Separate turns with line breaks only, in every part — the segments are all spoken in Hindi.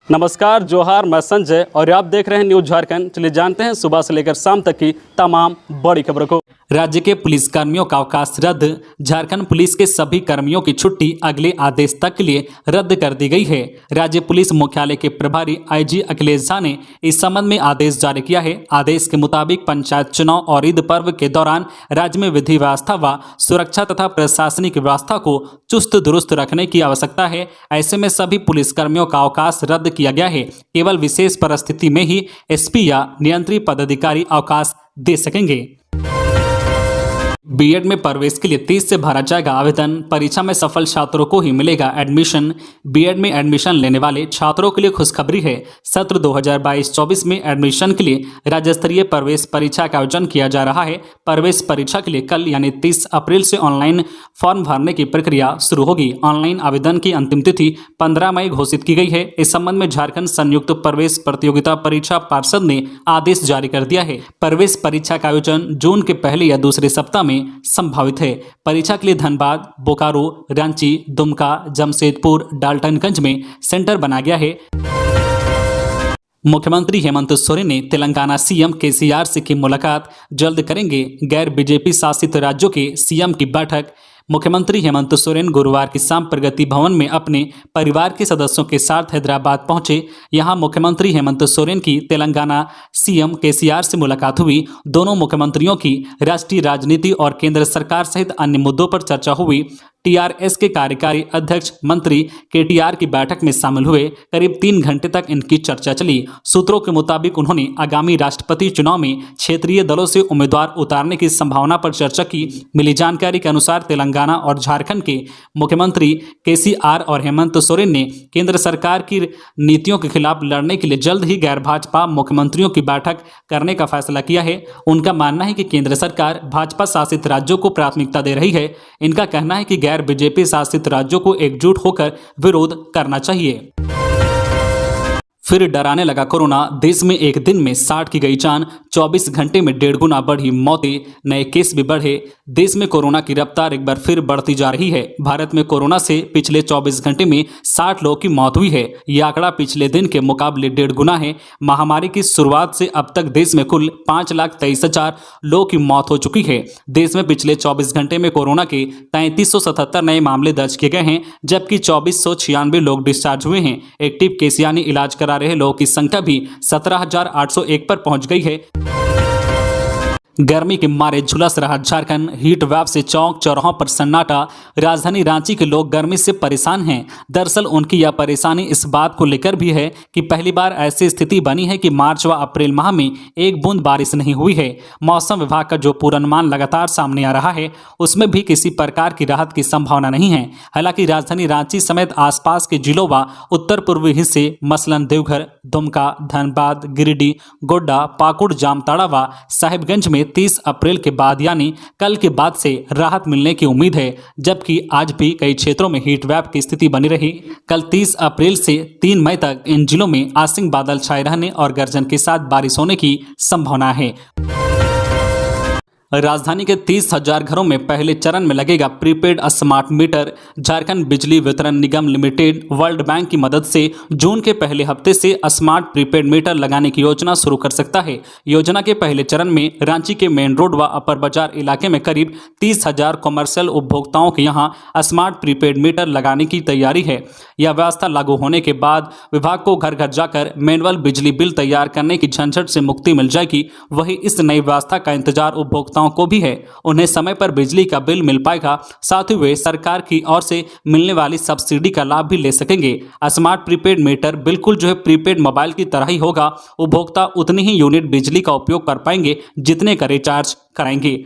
नमस्कार, जोहार, मैं संजय और आप देख रहे हैं न्यूज झारखंड। चलिए जानते हैं सुबह से लेकर शाम तक की तमाम बड़ी खबरों को। राज्य के पुलिस कर्मियों का अवकाश रद्द। झारखंड पुलिस के सभी कर्मियों की छुट्टी अगले आदेश तक के लिए रद्द कर दी गई है। राज्य पुलिस मुख्यालय के प्रभारी आईजी अखिलेश झा ने इस संबंध में आदेश जारी किया है। आदेश के मुताबिक पंचायत चुनाव और ईद पर्व के दौरान राज्य में विधि व्यवस्था व सुरक्षा तथा प्रशासनिक व्यवस्था को चुस्त दुरुस्त रखने की आवश्यकता है। ऐसे में सभी पुलिस कर्मियों का अवकाश रद्द किया गया है। केवल विशेष परिस्थिति में ही एसपी या नियंत्रित पदाधिकारी अवकाश दे सकेंगे। बीएड में प्रवेश के लिए 30 से भरा जाएगा आवेदन। परीक्षा में सफल छात्रों को ही मिलेगा एडमिशन। बीएड में एडमिशन लेने वाले छात्रों के लिए खुशखबरी है। सत्र 2022-24 में एडमिशन के लिए राज्य स्तरीय प्रवेश परीक्षा का आयोजन किया जा रहा है। प्रवेश परीक्षा के लिए कल यानी 30 अप्रैल से ऑनलाइन फॉर्म भरने की प्रक्रिया शुरू होगी। ऑनलाइन आवेदन की अंतिम तिथि 15 मई घोषित की गई है। इस संबंध में झारखंड संयुक्त प्रवेश प्रतियोगिता परीक्षा पार्षद ने आदेश जारी कर दिया है। प्रवेश परीक्षा का आयोजन जून के पहले या दूसरे सप्ताह में संभावित है। परीक्षा के लिए धनबाद, बोकारो, रांची, दुमका, जमशेदपुर, डाल्टनगंज में सेंटर बना गया है। मुख्यमंत्री हेमंत सोरेन ने तेलंगाना सीएम केसीआर से की मुलाकात, जल्द करेंगे गैर बीजेपी शासित राज्यों के सीएम की बैठक। मुख्यमंत्री हेमंत सोरेन गुरुवार की शाम प्रगति भवन में अपने परिवार के सदस्यों के साथ हैदराबाद पहुंचे। यहां मुख्यमंत्री हेमंत सोरेन की तेलंगाना सीएम केसीआर से मुलाकात हुई। दोनों मुख्यमंत्रियों की राष्ट्रीय राजनीति और केंद्र सरकार सहित अन्य मुद्दों पर चर्चा हुई। टीआरएस के कार्यकारी अध्यक्ष मंत्री केटीआर की बैठक में शामिल हुए। करीब 3 घंटे तक इनकी चर्चा चली। सूत्रों के मुताबिक उन्होंने आगामी राष्ट्रपति चुनाव में क्षेत्रीय दलों से उम्मीदवार उतारने की संभावना पर चर्चा की। मिली जानकारी के अनुसार तेलंगाना और झारखंड के मुख्यमंत्री केसीआर और हेमंत सोरेन ने केंद्र सरकार की नीतियों के खिलाफ लड़ने के लिए जल्द ही गैर भाजपा मुख्यमंत्रियों की बैठक करने का फैसला किया है। उनका मानना है कि केंद्र सरकार भाजपा शासित राज्यों को प्राथमिकता दे रही है। इनका कहना है कि गैर बीजेपी शासित राज्यों को एकजुट होकर विरोध करना चाहिए। फिर डराने लगा कोरोना। देश में एक दिन में 60 की गई जान, 24 घंटे में 1.5 गुना बढ़ी मौतें, नए केस भी बढ़े। देश में कोरोना की रफ्तार एक बार फिर बढ़ती जा रही है। भारत में कोरोना से पिछले 24 घंटे में 60 लोगों की मौत हुई है। यह आंकड़ा पिछले दिन के मुकाबले 1.5 गुना है। महामारी की शुरुआत से अब तक देश में कुल 5,23,000 लोगों की मौत हो चुकी है। देश में पिछले 24 घंटे में कोरोना के 3,377 नए मामले दर्ज किए गए हैं, जबकि 2,496 लोग डिस्चार्ज हुए हैं। एक्टिव केस यानी इलाज करा रहे लोगों की संख्या भी 17,801 पर पहुंच गई है। गर्मी के मारे झुलस रहा झारखंड। हीट वेव से चौक चौराहों पर सन्नाटा। राजधानी रांची के लोग गर्मी से परेशान हैं। दरअसल उनकी यह परेशानी इस बात को लेकर भी है कि पहली बार ऐसी स्थिति बनी है कि मार्च व अप्रैल माह में एक बूंद बारिश नहीं हुई है। मौसम विभाग का जो पूर्वानुमान लगातार सामने आ रहा है, उसमें भी किसी प्रकार की राहत की संभावना नहीं है। हालांकि राजधानी रांची समेत आसपास के जिलों व उत्तर पूर्वी हिस्से मसलन देवघर, दुमका, धनबाद, गिरिडीह, गोड्डा, पाकुड़, जामताड़ा व साहिबगंज में 30 अप्रैल के बाद यानी कल के बाद से राहत मिलने की उम्मीद है। जबकि आज भी कई क्षेत्रों में हीट वेव की स्थिति बनी रही। कल 30 अप्रैल से 3 मई तक इन जिलों में आंशिक बादल छाए रहने और गर्जन के साथ बारिश होने की संभावना है। राजधानी के 30,000 घरों में पहले चरण में लगेगा प्रीपेड स्मार्ट मीटर। झारखंड बिजली वितरण निगम लिमिटेड वर्ल्ड बैंक की मदद से जून के पहले हफ्ते से स्मार्ट प्रीपेड मीटर लगाने की योजना शुरू कर सकता है। योजना के पहले चरण में रांची के मेन रोड व अपर बाजार इलाके में करीब 30,000 कमर्शियल उपभोक्ताओं के यहां स्मार्ट प्रीपेड मीटर लगाने की तैयारी है। यह व्यवस्था लागू होने के बाद विभाग को घर घर जाकर मैनुअल बिजली बिल तैयार करने की झंझट से मुक्ति मिल जाएगी। वही इस नई व्यवस्था का इंतजार उपभोक्ताओं को भी है। उन्हें समय पर बिजली का बिल मिल पाएगा। साथ ही वे सरकार की ओर से मिलने वाली सब्सिडी का लाभ भी ले सकेंगे। स्मार्ट प्रीपेड मीटर बिल्कुल प्रीपेड मोबाइल की तरह ही होगा। उपभोक्ता उतनी ही यूनिट बिजली का उपयोग कर पाएंगे जितने का रिचार्ज कराएंगे।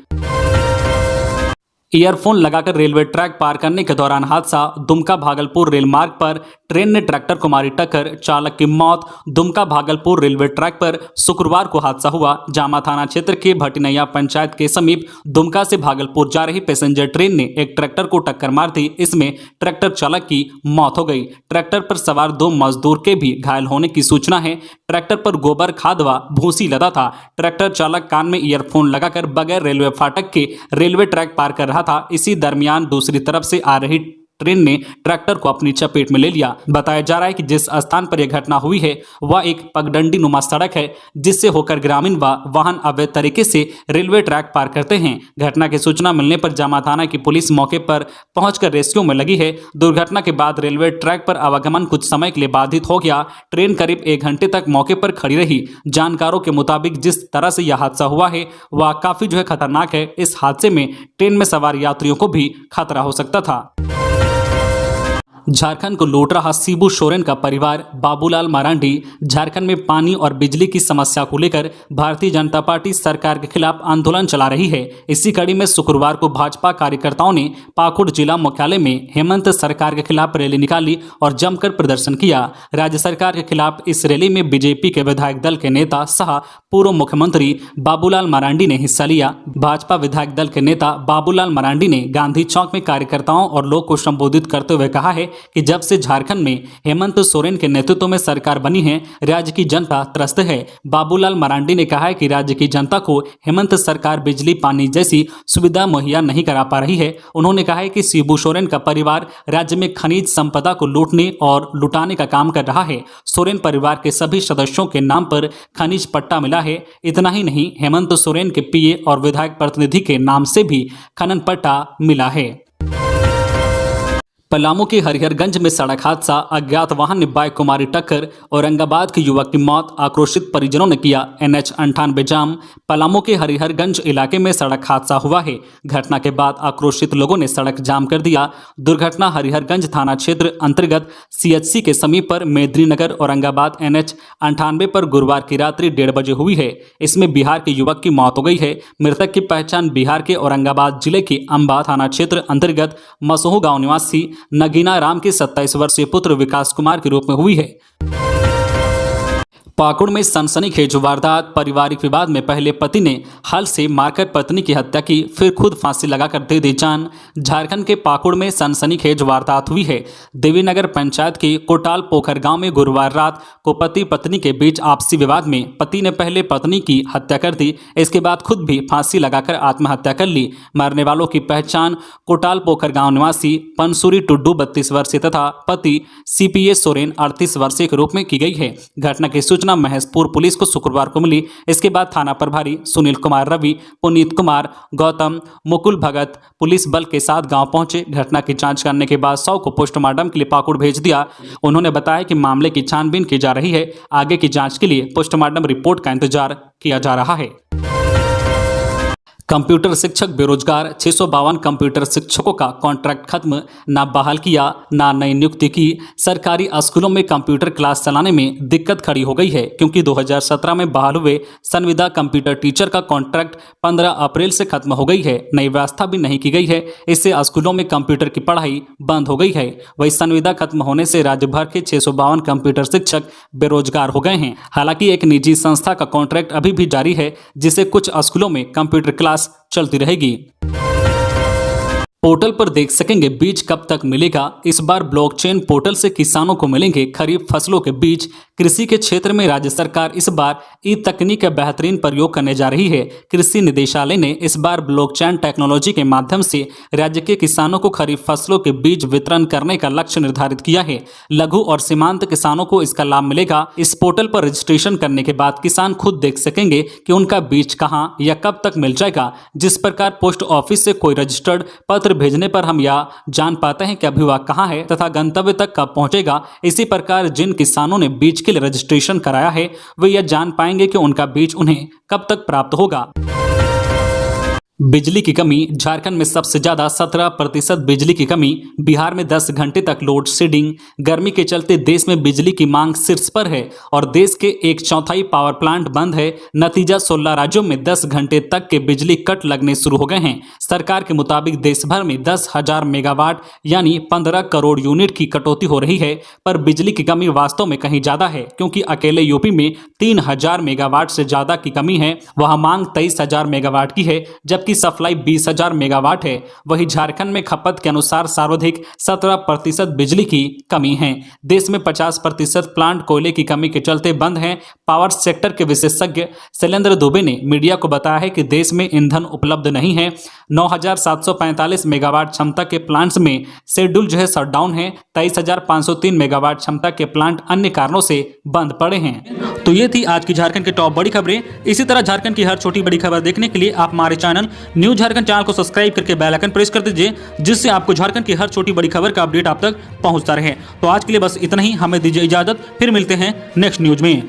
ईयरफोन लगाकर रेलवे ट्रैक पार करने के दौरान हादसा। दुमका भागलपुर रेल मार्ग पर ट्रेन ने ट्रैक्टर को मारी टक्कर, चालक की मौत। दुमका भागलपुर रेलवे ट्रैक पर शुक्रवार को हादसा हुआ। जामा थाना क्षेत्र के भटिनैया पंचायत के समीप दुमका से भागलपुर जा रही पैसेंजर ट्रेन ने एक ट्रैक्टर को टक्कर मार दी। इसमें ट्रैक्टर चालक की मौत हो गई। ट्रैक्टर पर सवार 2 मजदूर के भी घायल होने की सूचना है। ट्रैक्टर पर गोबर, खाद व भूसी लदा था। ट्रैक्टर चालक कान में ईयरफोन लगाकर बगैर रेलवे फाटक के रेलवे ट्रैक पार कर रहा था। इसी दरमियान दूसरी तरफ से आ रही ट्रेन ने ट्रैक्टर को अपनी चपेट में ले लिया। बताया जा रहा है कि जिस स्थान पर यह घटना हुई है वह एक पगडंडी नुमा सड़क है, जिससे होकर ग्रामीण व वाहन अवैध तरीके से रेलवे ट्रैक पार करते हैं। घटना की सूचना मिलने पर जामा थाना की पुलिस मौके पर पहुंचकर रेस्क्यू में लगी है। दुर्घटना के बाद रेलवे ट्रैक पर आवागमन कुछ समय के लिए बाधित हो गया। ट्रेन करीब 1 घंटे तक मौके पर खड़ी रही। जानकारों के मुताबिक जिस तरह से यह हादसा हुआ है वह काफी खतरनाक है। इस हादसे में ट्रेन में सवार यात्रियों को भी खतरा हो सकता था। झारखंड को लूट रहा शिबू सोरेन का परिवार। बाबूलाल मरांडी झारखंड में पानी और बिजली की समस्या को लेकर भारतीय जनता पार्टी सरकार के खिलाफ आंदोलन चला रही है। इसी कड़ी में शुक्रवार को भाजपा कार्यकर्ताओं ने पाकुड़ जिला मुख्यालय में हेमंत सरकार के खिलाफ रैली निकाली और जमकर प्रदर्शन किया। राज्य सरकार के खिलाफ इस रैली में बीजेपी के विधायक दल के नेता सह पूर्व मुख्यमंत्री बाबूलाल मरांडी ने हिस्सा लिया। भाजपा विधायक दल के नेता बाबूलाल मरांडी ने गांधी चौक में कार्यकर्ताओं और लोग को संबोधित करते हुए कहा है कि जब से झारखंड में हेमंत सोरेन के नेतृत्व में सरकार बनी है, राज्य की जनता त्रस्त है। बाबूलाल मरांडी ने कहा है कि राज्य की जनता को हेमंत सरकार बिजली पानी जैसी सुविधा मुहैया नहीं करा पा रही है। उन्होंने कहा है कि शिबू सोरेन का परिवार राज्य में खनिज संपदा को लूटने और लुटाने का काम कर रहा है। सोरेन परिवार के सभी सदस्यों के नाम पर खनिज पट्टा मिला है। इतना ही नहीं, हेमंत सोरेन के पीए और विधायक प्रतिनिधि के नाम से भी खनन पट्टा मिला है। पलामू के हरिहरगंज में सड़क हादसा, अज्ञात वाहन ने बाइक को मारी टक्कर, औरंगाबाद के युवक की मौत, आक्रोशित परिजनों ने किया NH 98 जाम। पलामू के हरिहरगंज इलाके में सड़क हादसा हुआ है। घटना के बाद आक्रोशित लोगों ने सड़क जाम कर दिया। दुर्घटना हरिहरगंज थाना क्षेत्र अंतर्गत CHC के समीप पर मेदिनीनगर औरंगाबाद NH 98 पर गुरुवार की रात्रि 1:30 बजे हुई है। इसमें बिहार के युवक की मौत हो गई है। मृतक की पहचान बिहार के औरंगाबाद जिले के अंबा थाना क्षेत्र अंतर्गत मसोह गांव निवासी नगीना राम के 27 वर्षीय पुत्र विकास कुमार के रूप में हुई है। पाकुड़ में सनसनीखेज वारदात, पारिवारिक विवाद में पहले पति ने हल से मारकर पत्नी की हत्या की, फिर खुद फांसी लगाकर दे दी जान। झारखंड के पाकुड़ में सनसनीखेज वारदात हुई है। देवीनगर पंचायत के कोटाल पोखर गांव में गुरुवार रात को पति पत्नी के बीच आपसी विवाद में पति ने पहले पत्नी की हत्या कर दी, इसके बाद खुद भी फांसी लगाकर आत्महत्या कर ली। मरने वालों की पहचान कोटाल पोखर गांव निवासी पंसूरी टुड्डू 32 वर्षीय तथा पति CPA सोरेन 38 वर्षीय के रूप में की गई है। घटना की सूचना महेशपुर पुलिस को शुक्रवार को मिली। इसके बाद थाना प्रभारी सुनील कुमार रवि, पुनीत कुमार, गौतम, मुकुल भगत पुलिस बल के साथ गांव पहुंचे। घटना की जांच करने के बाद शव को पोस्टमार्टम के लिए पाकुड़ भेज दिया। उन्होंने बताया कि मामले की छानबीन की जा रही है। आगे की जांच के लिए पोस्टमार्टम रिपोर्ट का इंतजार किया जा रहा है। कंप्यूटर शिक्षक बेरोजगार, 652 कंप्यूटर शिक्षकों का कॉन्ट्रैक्ट खत्म, ना बहाल किया ना नई नियुक्ति की। सरकारी स्कूलों में कंप्यूटर क्लास चलाने में दिक्कत खड़ी हो गई है, क्योंकि 2017 में बहाल हुए संविदा कंप्यूटर टीचर का कॉन्ट्रैक्ट 15 अप्रैल से खत्म हो गई है। नई व्यवस्था भी नहीं की गई है। इससे स्कूलों में कंप्यूटर की पढ़ाई बंद हो गई है। वही संविदा खत्म होने से राज्य भर के 652 कंप्यूटर शिक्षक बेरोजगार हो गए हैं। हालांकि एक निजी संस्था का कॉन्ट्रैक्ट अभी भी जारी है, जिसे कुछ स्कूलों में कंप्यूटर क्लास चलती रहेगी। पोर्टल पर देख सकेंगे बीज कब तक मिलेगा। इस बार ब्लॉकचेन पोर्टल से किसानों को मिलेंगे खरीफ फसलों के बीज। कृषि के क्षेत्र में राज्य सरकार इस बार ई तकनीक का बेहतरीन प्रयोग करने जा रही है। कृषि निदेशालय ने इस बार ब्लॉकचेन टेक्नोलॉजी के माध्यम से राज्य के किसानों को खरीफ फसलों के बीज वितरण करने का लक्ष्य निर्धारित किया है। लघु और सीमांत किसानों को इसका लाभ मिलेगा। इस पोर्टल पर रजिस्ट्रेशन करने के बाद किसान खुद देख सकेंगे कि उनका बीज कहां या कब तक मिल जाएगा। जिस प्रकार पोस्ट ऑफिस से कोई रजिस्टर्ड पत्र भेजने पर हम यह जान पाते हैं कि अभी वह कहां है तथा गंतव्य तक कब पहुंचेगा, इसी प्रकार जिन किसानों ने बीज के लिए रजिस्ट्रेशन कराया है वे यह जान पाएंगे कि उनका बीज उन्हें कब तक प्राप्त होगा। बिजली की कमी, झारखंड में सबसे ज्यादा 17% बिजली की कमी। बिहार में 10 घंटे तक लोड शेडिंग। गर्मी के चलते देश में बिजली की मांग शीर्ष पर है और देश के 1/4 पावर प्लांट बंद है। नतीजा 16 राज्यों में 10 घंटे तक के बिजली कट लगने शुरू हो गए हैं। सरकार के मुताबिक देश भर में 10,000 मेगावाट यानी 15 करोड़ यूनिट की कटौती हो रही है। पर बिजली की कमी वास्तव में कहीं ज्यादा है, क्योंकि अकेले यूपी में 3,000 मेगावाट से ज्यादा की कमी है। वहां मांग 23,000 मेगावाट की है, जबकि जबकि सप्लाई 20,000 मेगावाट है। वहीं झारखंड में खपत के अनुसार सर्वाधिक 17% बिजली की कमी है। देश में 50% प्लांट कोयले की कमी के चलते बंद हैं। पावर सेक्टर के विशेषज्ञ शैलेंद्र दुबे ने मीडिया को बताया है कि देश में ईंधन उपलब्ध नहीं है। 9,745 मेगावाट क्षमता के प्लांट्स में शेड्यूल शटडाउन है। 23,503 मेगावाट क्षमता के प्लांट अन्य कारणों से बंद पड़े हैं। तो ये थी आज की झारखंड की टॉप बड़ी खबरें। इसी तरह झारखंड की हर छोटी बड़ी खबर देखने के लिए आप हमारे चैनल न्यूज झारखंड चैनल को सब्सक्राइब करके बेल आइकन प्रेस कर दीजिए, जिससे आपको झारखंड की हर छोटी बड़ी खबर का अपडेट आप तक पहुंचता रहे। तो आज के लिए बस इतना ही, हमें दीजिए इजाजत, फिर मिलते हैं नेक्स्ट न्यूज में।